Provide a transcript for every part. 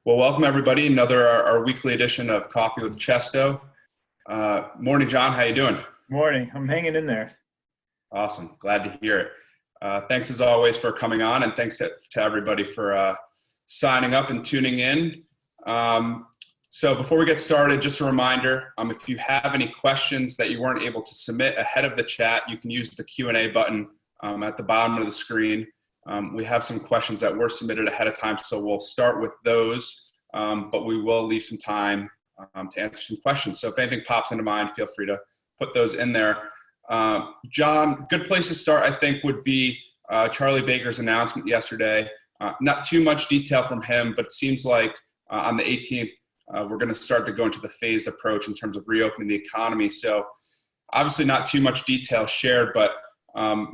Well, welcome everybody. Another our weekly edition of Coffee with Chesto. Morning, John. How you doing? Morning. I'm hanging in there. Awesome. Glad to hear it. Thanks as always for coming on, and thanks to everybody for signing up and tuning in. So before we get started, just a reminder, if you have any questions that you weren't able to submit ahead of the chat, you can use the Q&A button at the bottom of the screen. We have some questions that were submitted ahead of time, so we'll start with those, but we will leave some time to answer some questions. So if anything pops into mind, feel free to put those in there. John, good place to start, I think, would be Charlie Baker's announcement yesterday. Not too much detail from him, but it seems like on the 18th, we're going to start to go into the phased approach in terms of reopening the economy. So obviously not too much detail shared, but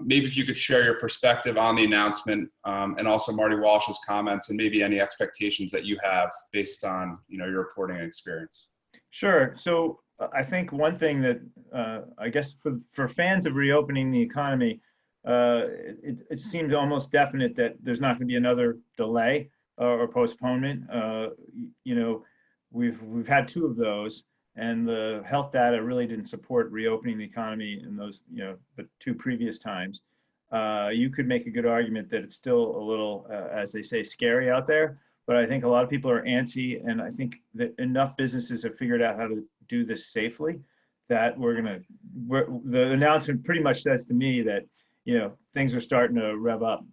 maybe if you could share your perspective on the announcement and also Marty Walsh's comments and maybe any expectations that you have based on your reporting and experience. Sure. So I think one thing that I guess for fans of reopening the economy, it seems almost definite that there's not going to be another delay or postponement. We've had two of those, and the health data really didn't support reopening the economy in those, the two previous times. You could make a good argument that it's still a little, as they say, scary out there, but I think a lot of people are antsy, and I think that enough businesses have figured out how to do this safely that the announcement pretty much says to me that, things are starting to rev up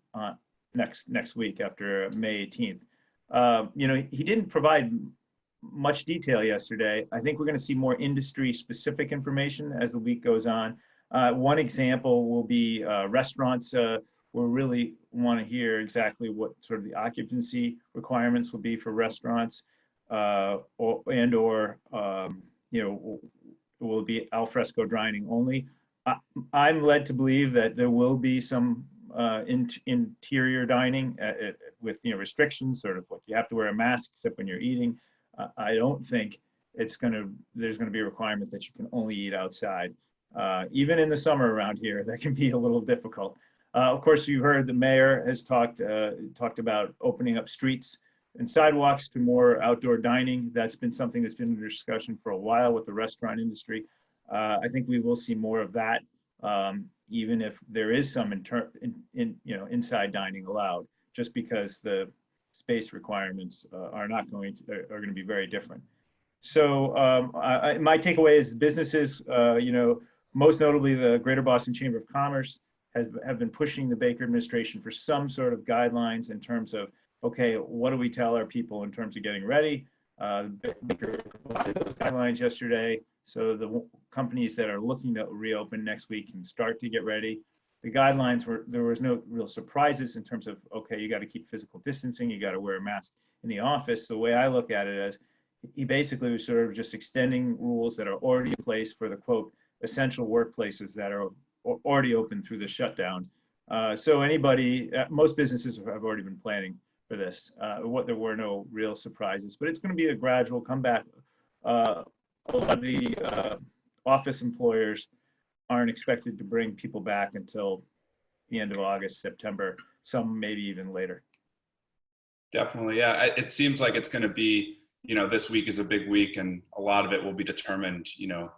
next week after May 18th. He didn't provide much detail yesterday. I think we're going to see more industry specific information as the week goes on. One example will be restaurants. We'll really want to hear exactly what sort of the occupancy requirements will be for restaurants, will it be al fresco dining only. I'm led to believe that there will be some interior dining with restrictions, sort of like you have to wear a mask except when you're eating. I don't think there's going to be a requirement that you can only eat outside. Even in the summer around here, that can be a little difficult. Of course, you heard the mayor has talked about opening up streets and sidewalks to more outdoor dining. That's been something that's been under discussion for a while with the restaurant industry. I think we will see more of that, even if there is some inside dining allowed, just because the space requirements are going to be very different. So my takeaway is businesses, most notably the Greater Boston Chamber of Commerce, have been pushing the Baker administration for some sort of guidelines in terms of, okay, what do we tell our people in terms of getting ready? Baker provided those guidelines yesterday, so the companies that are looking to reopen next week can start to get ready. The guidelines there was no real surprises in terms of, okay, you got to keep physical distancing, you got to wear a mask in the office. The way I look at it is he basically was sort of just extending rules that are already in place for the quote essential workplaces that are already open through the shutdown. So most businesses have already been planning for this. There were no real surprises, but it's going to be a gradual comeback. A lot of the office employers aren't expected to bring people back until the end of August, September, some maybe even later. Definitely, yeah. It seems like it's going to be, this week is a big week, and a lot of it will be determined,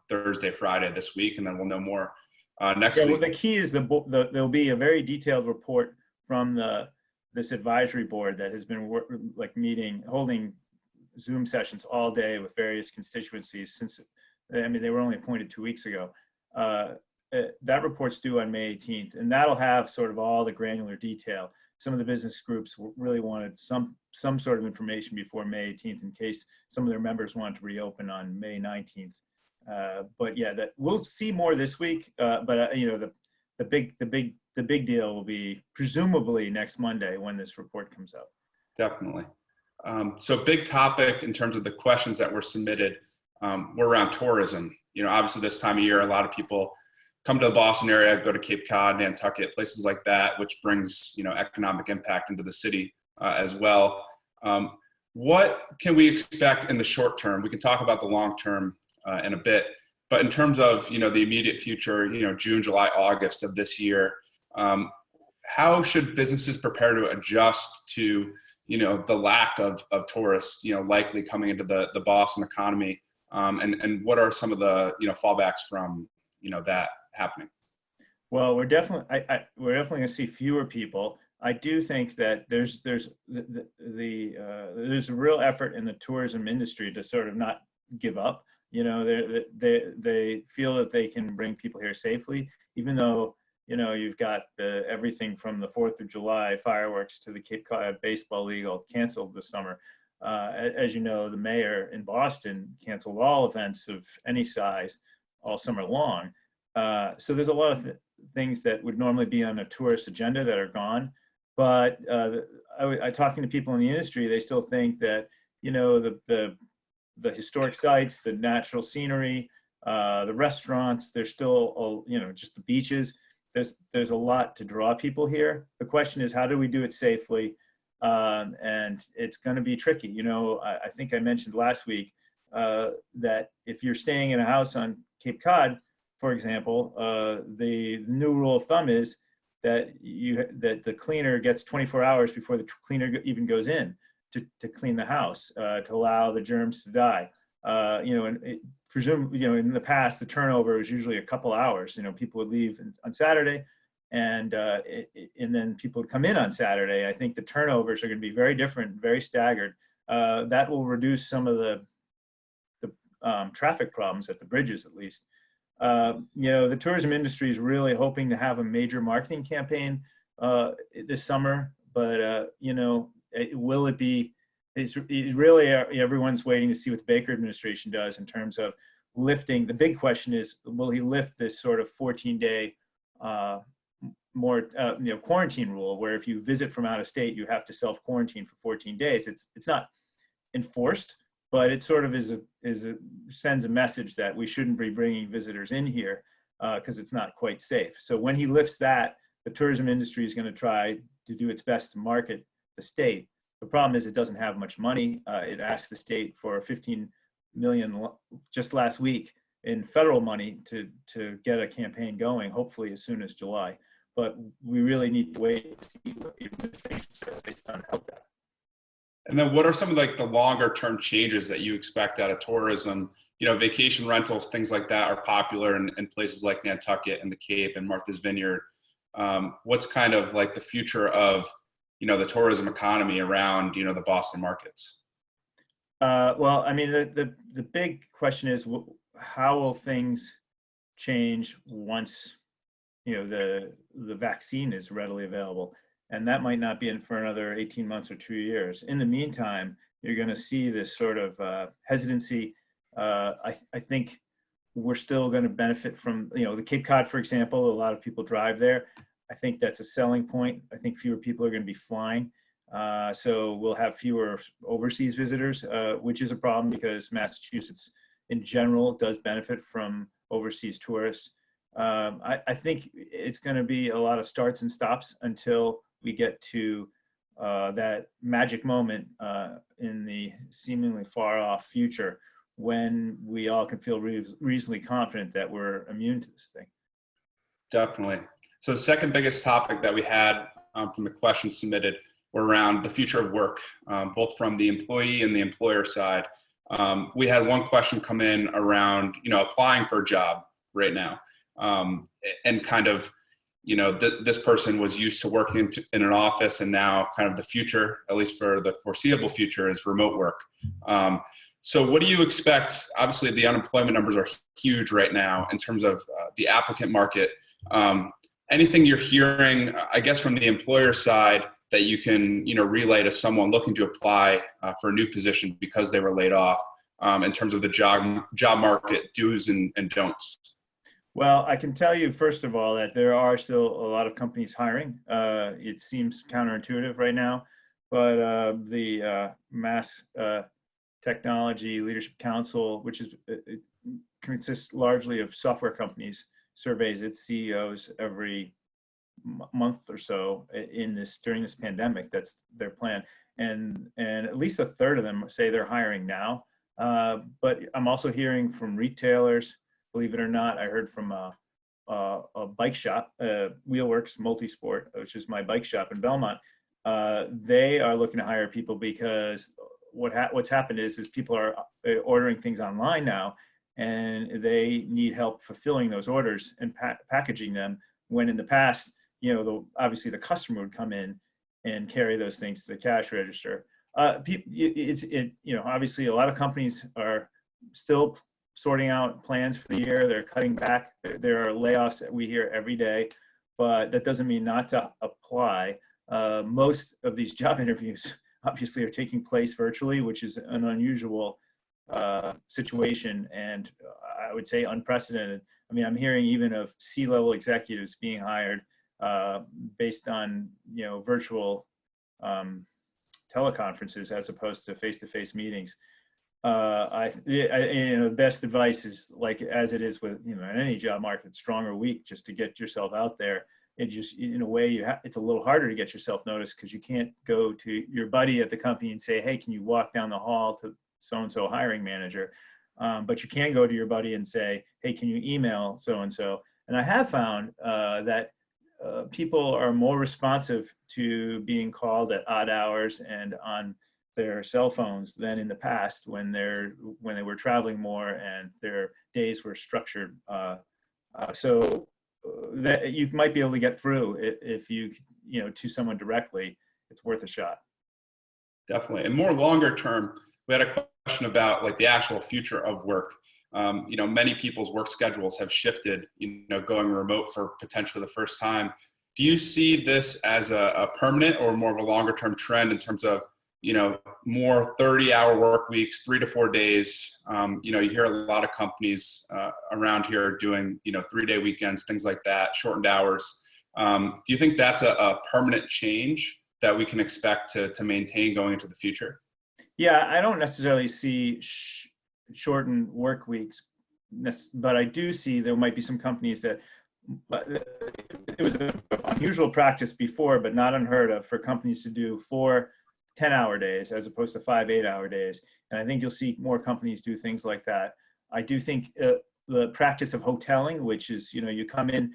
Thursday, Friday this week, and then we'll know more next week. Well, the key is there'll be a very detailed report from this advisory board that has been holding Zoom sessions all day with various constituencies since, they were only appointed 2 weeks ago. That report's due on May 18th, and that'll have sort of all the granular detail. Some of the business groups really wanted some sort of information before May 18th in case some of their members wanted to reopen on May 19th. But yeah, that we'll see more this week. But the big deal will be presumably next Monday when this report comes out. Definitely. So big topic in terms of the questions that were submitted were around tourism. Obviously this time of year, a lot of people come to the Boston area, go to Cape Cod, Nantucket, places like that, which brings, economic impact into the city as well. What can we expect in the short term? We can talk about the long term in a bit, but in terms of, the immediate future, June, July, August of this year, how should businesses prepare to adjust to, the lack of tourists, likely coming into the Boston economy? And what are some of the, fallbacks from, that happening? Well, we're definitely going to see fewer people. I do think that there's a real effort in the tourism industry to sort of not give up. They feel that they can bring people here safely, even though you've got everything from the 4th of July fireworks to the Cape Cod Baseball League all canceled this summer. As you know, the mayor in Boston canceled all events of any size all summer long. So there's a lot of things that would normally be on a tourist agenda that are gone. But I talking to people in the industry, they still think that the historic sites, the natural scenery, the restaurants, there's still just the beaches. There's a lot to draw people here. The question is, how do we do it safely? And it's going to be tricky. I think I mentioned last week that if you're staying in a house on Cape Cod, for example, the new rule of thumb is that the cleaner gets 24 hours before the cleaner even goes in to clean the house to allow the germs to die. In the past, the turnover was usually a couple hours. People would leave on Saturday, and then people would come in on Saturday. I think the turnovers are going to be very different, very staggered. That will reduce some of the traffic problems at the bridges, at least. The tourism industry is really hoping to have a major marketing campaign this summer, but will it be? It's really everyone's waiting to see what the Baker administration does in terms of lifting. The big question is, will he lift this sort of 14-day more quarantine rule, where if you visit from out of state, you have to self-quarantine for 14 days. It's not enforced, but it sort of sends a message that we shouldn't be bringing visitors in here because it's not quite safe. So when he lifts that, the tourism industry is going to try to do its best to market the state. The problem is it doesn't have much money. It asked the state for $15 million just last week in federal money to get a campaign going, hopefully as soon as July. But we really need to wait to see what the administration says based on help that. And then what are some of the longer term changes that you expect out of tourism? Vacation rentals, things like that are popular in places like Nantucket and the Cape and Martha's Vineyard. What's kind of the future of, the tourism economy around, the Boston markets? Well, I mean, the big question is, how will things change once, the vaccine is readily available? And that might not be in for another 18 months or 2 years. In the meantime, you're going to see this sort of hesitancy. I think we're still going to benefit from, the Cape Cod, for example. A lot of people drive there. I think that's a selling point. I think fewer people are going to be flying. So we'll have fewer overseas visitors, which is a problem because Massachusetts in general does benefit from overseas tourists. I think it's going to be a lot of starts and stops until we get to that magic moment in the seemingly far off future when we all can feel reasonably confident that we're immune to this thing. Definitely. So the second biggest topic that we had from the questions submitted were around the future of work, both from the employee and the employer side. We had one question come in around, applying for a job right now, and kind of, this person was used to working in an office, and now kind of the future, at least for the foreseeable future, is remote work. So what do you expect? Obviously, the unemployment numbers are huge right now in terms of the applicant market. Anything you're hearing, I guess, from the employer side that you can, relay to someone looking to apply for a new position because they were laid off, in terms of the job market do's and don'ts? Well, I can tell you, first of all, that there are still a lot of companies hiring. It seems counterintuitive right now, but the Mass Technology Leadership Council, which consists largely of software companies, surveys its CEOs every month or so during this pandemic. That's their plan, and at least a third of them say they're hiring now. But I'm also hearing from retailers. Believe it or not, I heard from a a bike shop, Wheelworks Multisport, which is my bike shop in Belmont. They are looking to hire people because what's happened is people are ordering things online now, and they need help fulfilling those orders and packaging them. When in the past, obviously the customer would come in and carry those things to the cash register. Obviously a lot of companies are still sorting out plans for the year. They're cutting back. There are layoffs that we hear every day, but that doesn't mean not to apply. Most of these job interviews obviously are taking place virtually, which is an unusual situation, and I would say unprecedented. I mean, I'm hearing even of C-level executives being hired based on virtual teleconferences as opposed to face-to-face meetings. Best advice is, like as it is with in any job market, strong or weak, just to get yourself out there. It just, in a way, it's a little harder to get yourself noticed because you can't go to your buddy at the company and say, hey, can you walk down the hall to so-and-so hiring manager? But you can go to your buddy and say, hey, can you email so-and-so? And I have found that people are more responsive to being called at odd hours and on their cell phones than in the past when they were traveling more and their days were structured. So that you might be able to get through if you to someone directly. It's worth a shot. Definitely. And more longer term, we had a question about like the actual future of work. Many people's work schedules have shifted, going remote for potentially the first time. Do you see this as a permanent or more of a longer term trend in terms of, more 30-hour work weeks, 3 to 4 days? You hear a lot of companies around here doing, 3-day weekends, things like that, shortened hours. Do you think that's a permanent change that we can expect to maintain going into the future? Yeah, I don't necessarily see shortened work weeks, but I do see there might be some companies that it was an unusual practice before, but not unheard of, for companies to do 4 10-hour days as opposed to 5 8-hour days. And I think you'll see more companies do things like that. I do think the practice of hoteling, which is, you come into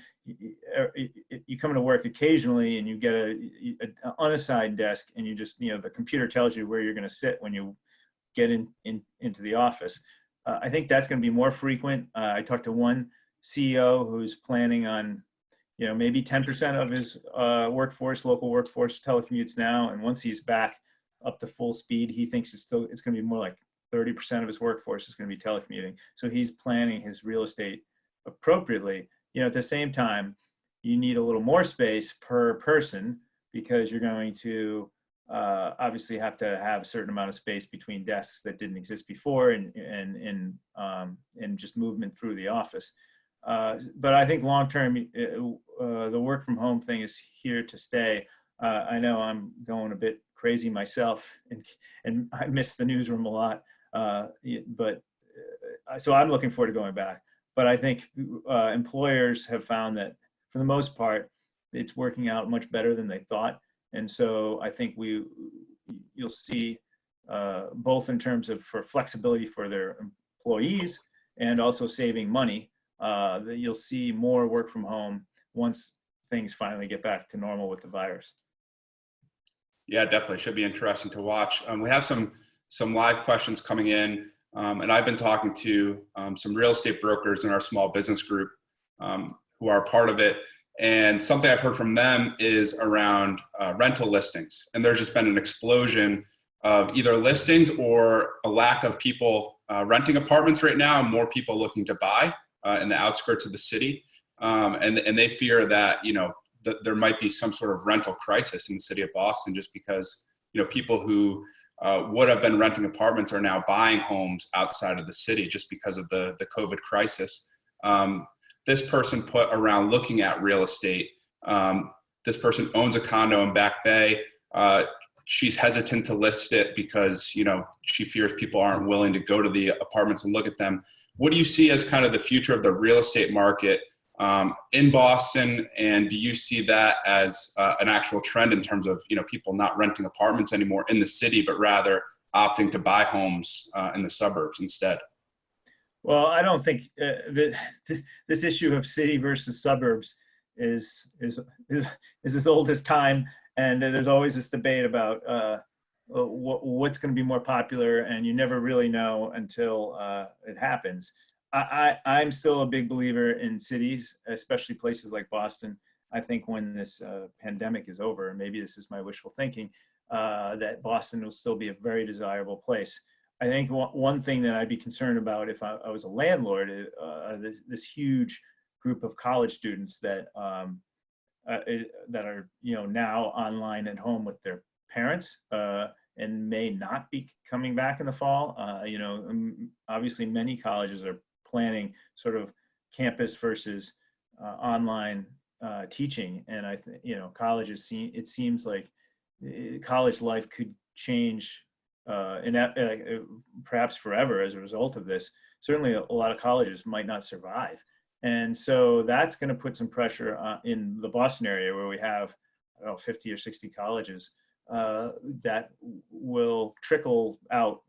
work occasionally and you get an unassigned desk and you just, the computer tells you where you're going to sit when you get into the office. I think that's going to be more frequent. I talked to one CEO who's planning on, maybe 10% of his local workforce telecommutes now. And once he's back up to full speed, he thinks it's going to be more like 30% of his workforce is going to be telecommuting. So he's planning his real estate appropriately. At the same time, you need a little more space per person because you're going to obviously have to have a certain amount of space between desks that didn't exist before and just movement through the office. But I think long-term, the work from home thing is here to stay. I know I'm going a bit crazy myself and I miss the newsroom a lot. So I'm looking forward to going back. But I think employers have found that for the most part, it's working out much better than they thought. And so I think you'll see both in terms of for flexibility for their employees and also saving money, that you'll see more work from home once things finally get back to normal with the virus. Yeah, definitely. Should be interesting to watch. We have some live questions coming in, and I've been talking to some real estate brokers in our small business group who are part of it. And something I've heard from them is around rental listings. And there's just been an explosion of either listings or a lack of people renting apartments right now, and more people looking to buy in the outskirts of the city. And they fear that, that there might be some sort of rental crisis in the city of Boston, just because, people who would have been renting apartments are now buying homes outside of the city just because of the COVID crisis. This person put around looking at real estate. This person owns a condo in Back Bay. She's hesitant to list it because, she fears people aren't willing to go to the apartments and look at them. What do you see as kind of the future of the real estate market in Boston? And do you see that as an actual trend in terms of, people not renting apartments anymore in the city, but rather opting to buy homes in the suburbs instead? Well, I don't think this issue of city versus suburbs is is is as old as time, and there's always this debate about what's going to be more popular, and you never really know until it happens. I'm still a big believer in cities, especially places like Boston. I think when this pandemic is over, and maybe this is my wishful thinking, that Boston will still be a very desirable place. I think one thing that I'd be concerned about if I was a landlord, this huge group of college students that that are now online at home with their parents and may not be coming back in the fall. Obviously many colleges are planning sort of campus versus online teaching, and I think colleges it seems like college life could change perhaps forever as a result of this. Certainly a lot of colleges might not survive. And so that's going to put some pressure in the Boston area where we have 50 or 60 colleges that will trickle out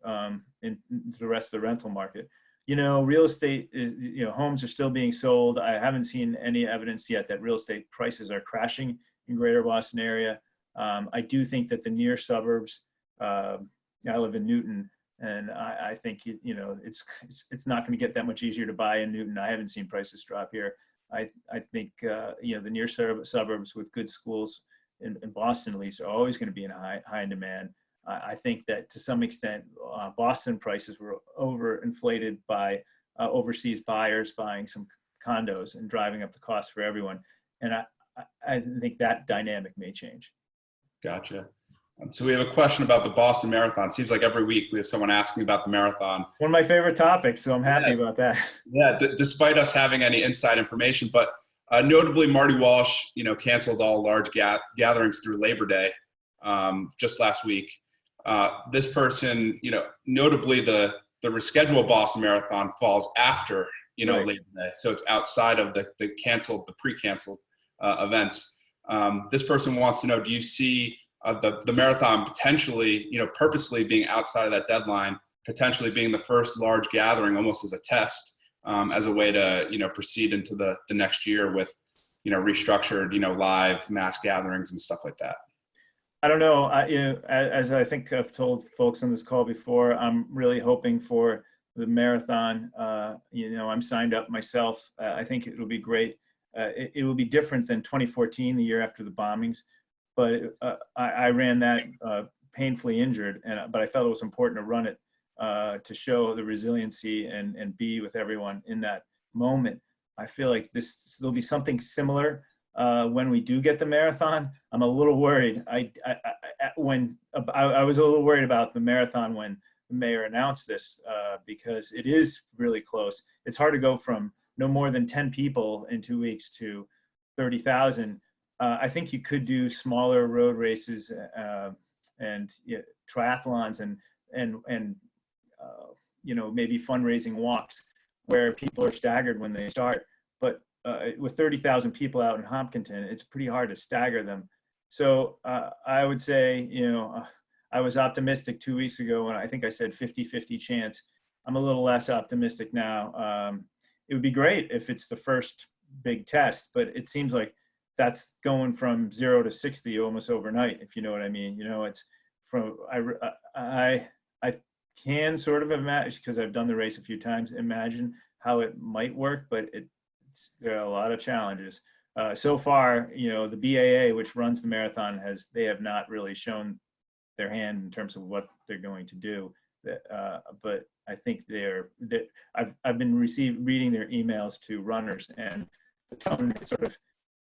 into the rest of the rental market. Real estate is, homes are still being sold. I haven't seen any evidence yet that real estate prices are crashing in greater Boston area. I do think that the near suburbs, I live in Newton, and I think it's not going to get that much easier to buy in Newton. I haven't seen prices drop here. I think the near suburbs with good schools in Boston at least are always going to be in high in demand. I think that to some extent Boston prices were overinflated by overseas buyers buying some condos and driving up the cost for everyone. And I think that dynamic may change. Gotcha. So we have a question about the Boston Marathon. Seems like every week we have someone asking about the marathon. One of my favorite topics, so I'm happy about that. Yeah, despite us having any inside information, but notably Marty Walsh, canceled all large gatherings through Labor Day just last week. This person, notably the rescheduled Boston Marathon falls after, Right. Labor Day, so it's outside of the pre-canceled events. This person wants to know: do you see the marathon potentially, purposely being outside of that deadline, potentially being the first large gathering, almost as a test, as a way to, proceed into the next year with, restructured, live mass gatherings and stuff like that? I don't know. As I think I've told folks on this call before, I'm really hoping for the marathon. I'm signed up myself. I think it'll be great. It will be different than 2014, the year after the bombings. But I ran that painfully injured, but I felt it was important to run it to show the resiliency and be with everyone in that moment. I feel like there'll be something similar when we do get the marathon. I'm a little worried. I was a little worried about the marathon when the mayor announced this because it is really close. It's hard to go from no more than 10 people in 2 weeks to 30,000. I think you could do smaller road races and triathlons and maybe fundraising walks where people are staggered when they start. But with 30,000 people out in Hopkinton, it's pretty hard to stagger them. So I would say, I was optimistic 2 weeks ago when I think I said 50-50 chance. I'm a little less optimistic now. It would be great if it's the first big test, but it seems like that's going from 0 to 60 almost overnight, if you know what I mean. It's from, I can sort of imagine, because I've done the race a few times, imagine how it might work, but there are a lot of challenges. So far, the BAA, which runs the marathon, they have not really shown their hand in terms of what they're going to do. But I think I've been reading their emails to runners, and the tone sort of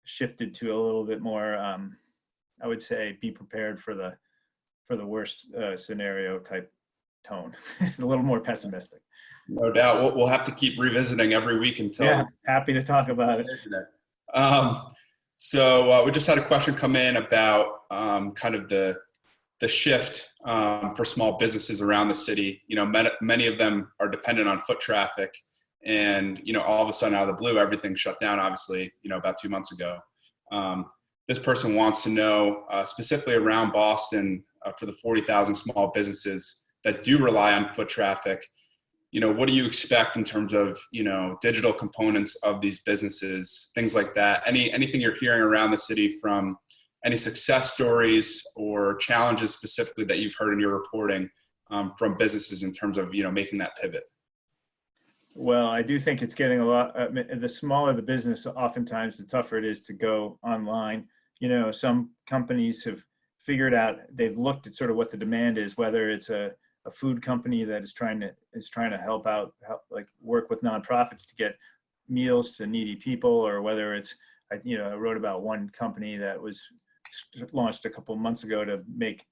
shifted to a little bit more, I would say, be prepared for the worst scenario type tone. It's a little more pessimistic. No doubt. We'll have to keep revisiting every week until. Yeah, happy to talk about it. So we just had a question come in about kind of the shift for small businesses around the city. Many of them are dependent on foot traffic, and all of a sudden, out of the blue, everything shut down. Obviously, about 2 months ago. This person wants to know specifically around Boston for the 40,000 small businesses that do rely on foot traffic. what do you expect in terms of, digital components of these businesses, things like that? Anything you're hearing around the city from any success stories or challenges specifically that you've heard in your reporting from businesses in terms of, making that pivot? Well, I do think it's getting a lot, the smaller the business, oftentimes the tougher it is to go online. Some companies have figured out, they've looked at sort of what the demand is, whether it's a food company that is trying to help out, like work with nonprofits to get meals to needy people, or whether it's, I wrote about one company that was launched a couple of months ago to make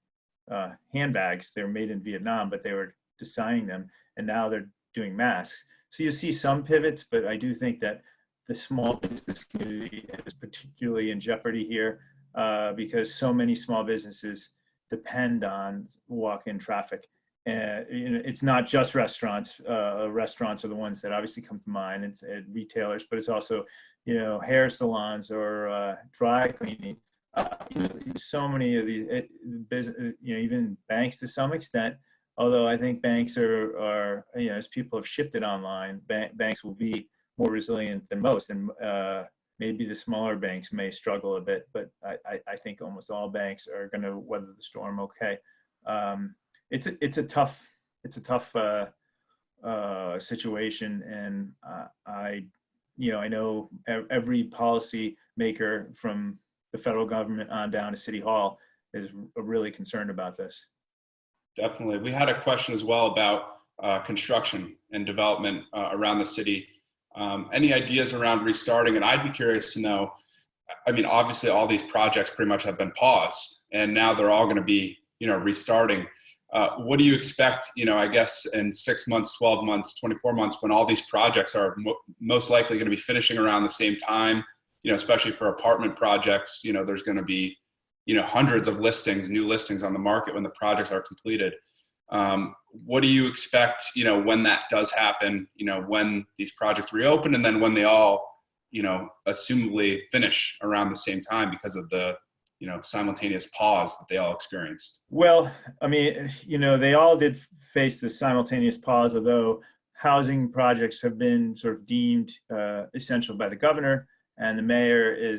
handbags. They were made in Vietnam, but they were designing them, and now they're doing masks. So you see some pivots, but I do think that the small business community is particularly in jeopardy here because so many small businesses depend on walk-in traffic. And it's not just restaurants. Restaurants are the ones that obviously come to mind. It's retailers, but it's also, hair salons or dry cleaning. So many of these business, even banks to some extent. Although I think banks are as people have shifted online, banks will be more resilient than most, and maybe the smaller banks may struggle a bit, but I think almost all banks are going to weather the storm okay. It's a tough situation, and I know every policy maker from the federal government on down to City Hall is really concerned about this. Definitely. We had a question as well about construction and development around the city. Any ideas around restarting? And I'd be curious to know, obviously all these projects pretty much have been paused and now they're all going to be, restarting. What do you expect, I guess in 6 months, 12 months, 24 months, when all these projects are most likely going to be finishing around the same time, especially for apartment projects, there's going to be hundreds of new listings on the market when the projects are completed. What do you expect, when that does happen, when these projects reopen and then when they all, assumably finish around the same time because of the, simultaneous pause that they all experienced? Well, they all did face this simultaneous pause, although housing projects have been sort of deemed essential by the governor, and the mayor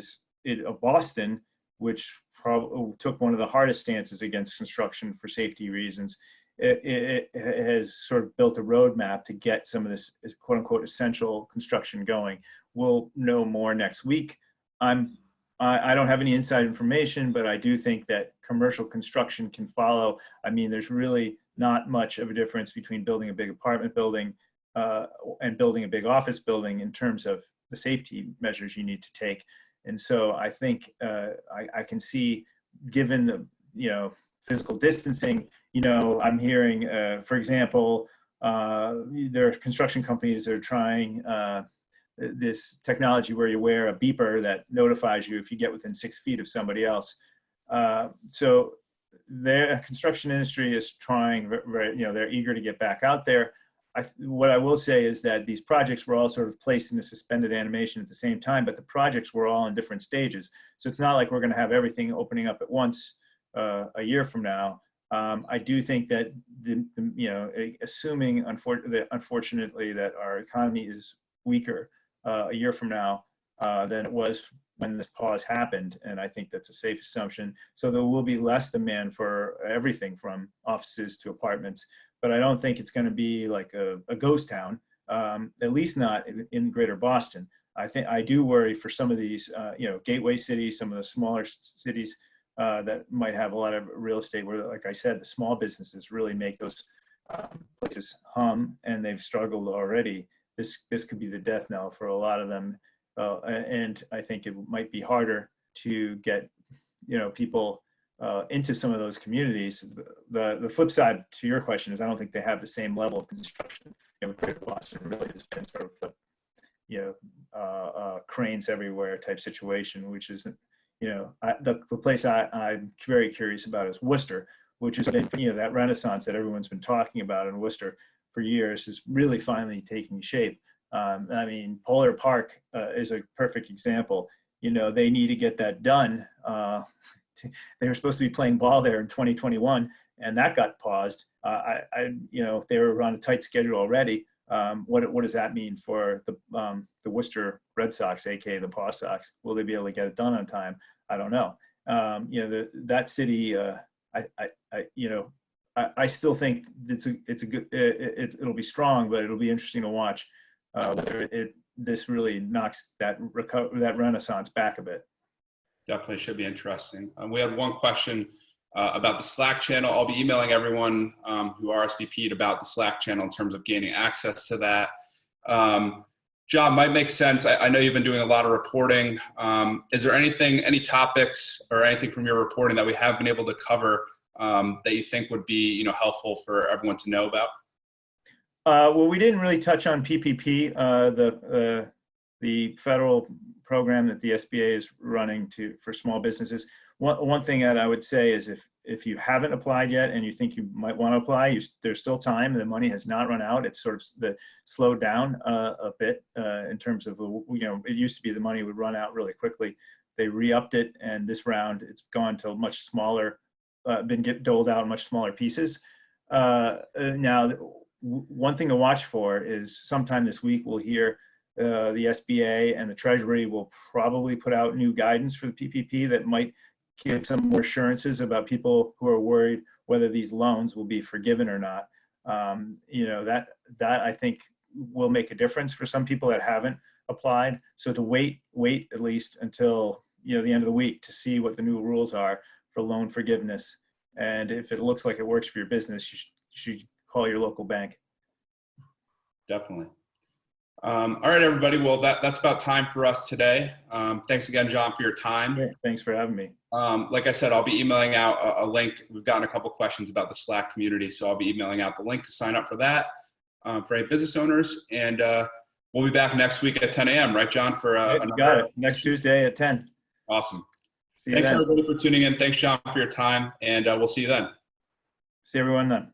of Boston, which probably took one of the hardest stances against construction for safety reasons. It has sort of built a roadmap to get some of this quote unquote essential construction going. We'll know more next week. I don't have any inside information, but I do think that commercial construction can follow. There's really not much of a difference between building a big apartment building and building a big office building in terms of the safety measures you need to take. And so I think I can see, given the physical distancing, I'm hearing, for example, there are construction companies that are trying this technology where you wear a beeper that notifies you if you get within 6 feet of somebody else. So the construction industry is trying, they're eager to get back out there. What I will say is that these projects were all sort of placed in a suspended animation at the same time, but the projects were all in different stages. So it's not like we're going to have everything opening up at once a year from now. I do think that, assuming unfortunately that our economy is weaker a year from now than it was when this pause happened, and I think that's a safe assumption. So there will be less demand for everything from offices to apartments. But I don't think it's going to be like a ghost town, at least not in greater Boston. I do worry for some of these, gateway cities, some of the smaller cities that might have a lot of real estate where, like I said, the small businesses really make those places hum, and they've struggled already. This could be the death knell for a lot of them. And I think it might be harder to get, people into some of those communities. The flip side to your question is I don't think they have the same level of construction. Greater Boston really has been sort of cranes everywhere type situation, which isn't, the place I'm very curious about is Worcester, which has been, that renaissance that everyone's been talking about in Worcester for years is really finally taking shape. Polar Park is a perfect example. They need to get that done. They were supposed to be playing ball there in 2021, and that got paused. They were on a tight schedule already. What does that mean for the Worcester Red Sox, aka the Paw Sox? Will they be able to get it done on time? I don't know. That city, I still think it's a good. It'll be strong, but it'll be interesting to watch whether this really knocks that renaissance back a bit. Definitely should be interesting. We had one question about the Slack channel. I'll be emailing everyone who RSVP'd about the Slack channel in terms of gaining access to that. Jon, might make sense. I know you've been doing a lot of reporting. Is there any topics or anything from your reporting that we have been able to cover that you think would be helpful for everyone to know about? Well, we didn't really touch on PPP, the federal program that the SBA is running for small businesses. One thing that I would say is if you haven't applied yet and you think you might want to apply, there's still time. The money has not run out. It's sort of slowed down a bit in terms of, it used to be the money would run out really quickly. They re-upped it, and this round it's gone to much smaller, doled out in much smaller pieces. Now, one thing to watch for is sometime this week we'll hear the SBA and the Treasury will probably put out new guidance for the PPP that might give some more assurances about people who are worried whether these loans will be forgiven or not. That I think will make a difference for some people that haven't applied. So to wait at least until the end of the week to see what the new rules are for loan forgiveness. And if it looks like it works for your business, you should call your local bank. Definitely. All right, everybody. Well, that's about time for us today. Thanks again, Jon, for your time. Yeah, thanks for having me. Like I said, I'll be emailing out a link. We've gotten a couple questions about the Slack community, so I'll be emailing out the link to sign up for that for any business owners. And we'll be back next week at 10 a.m. Right, Jon? For you got it. Next Tuesday at 10. Awesome. See you Thanks, then. everybody, for tuning in. Thanks, Jon, for your time, and we'll see you then. See everyone then.